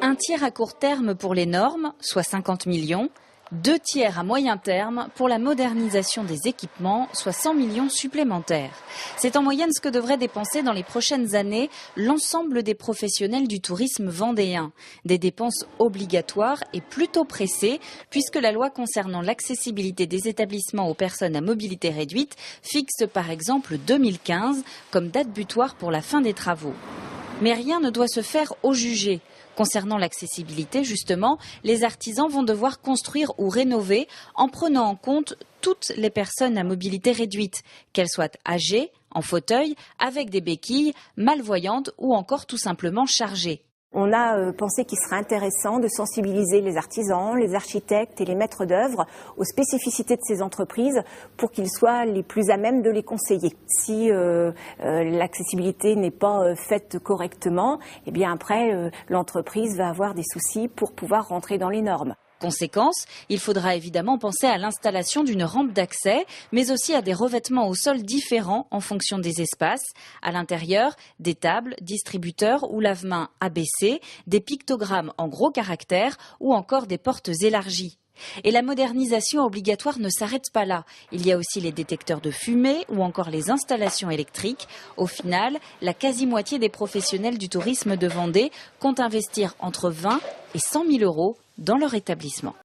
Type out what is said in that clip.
Un tiers à court terme pour les normes, soit 50 millions. 2 tiers à moyen terme pour la modernisation des équipements, soit 100 millions supplémentaires. C'est en moyenne ce que devrait dépenser dans les prochaines années l'ensemble des professionnels du tourisme vendéen. Des dépenses obligatoires et plutôt pressées, puisque la loi concernant l'accessibilité des établissements aux personnes à mobilité réduite fixe par exemple 2015 comme date butoir pour la fin des travaux. Mais rien ne doit se faire au jugé. Concernant l'accessibilité, justement, les artisans vont devoir construire ou rénover en prenant en compte toutes les personnes à mobilité réduite, qu'elles soient âgées, en fauteuil, avec des béquilles, malvoyantes ou encore tout simplement chargées. On a pensé qu'il serait intéressant de sensibiliser les artisans, les architectes et les maîtres d'œuvre aux spécificités de ces entreprises pour qu'ils soient les plus à même de les conseiller. Si l'accessibilité n'est pas faite correctement, eh bien après l'entreprise va avoir des soucis pour pouvoir rentrer dans les normes. Conséquence, il faudra évidemment penser à l'installation d'une rampe d'accès, mais aussi à des revêtements au sol différents en fonction des espaces. À l'intérieur, des tables, distributeurs ou lave-mains abaissés, des pictogrammes en gros caractères ou encore des portes élargies. Et la modernisation obligatoire ne s'arrête pas là. Il y a aussi les détecteurs de fumée ou encore les installations électriques. Au final, la quasi-moitié des professionnels du tourisme de Vendée comptent investir entre 20 et 100 000 euros dans leur établissement.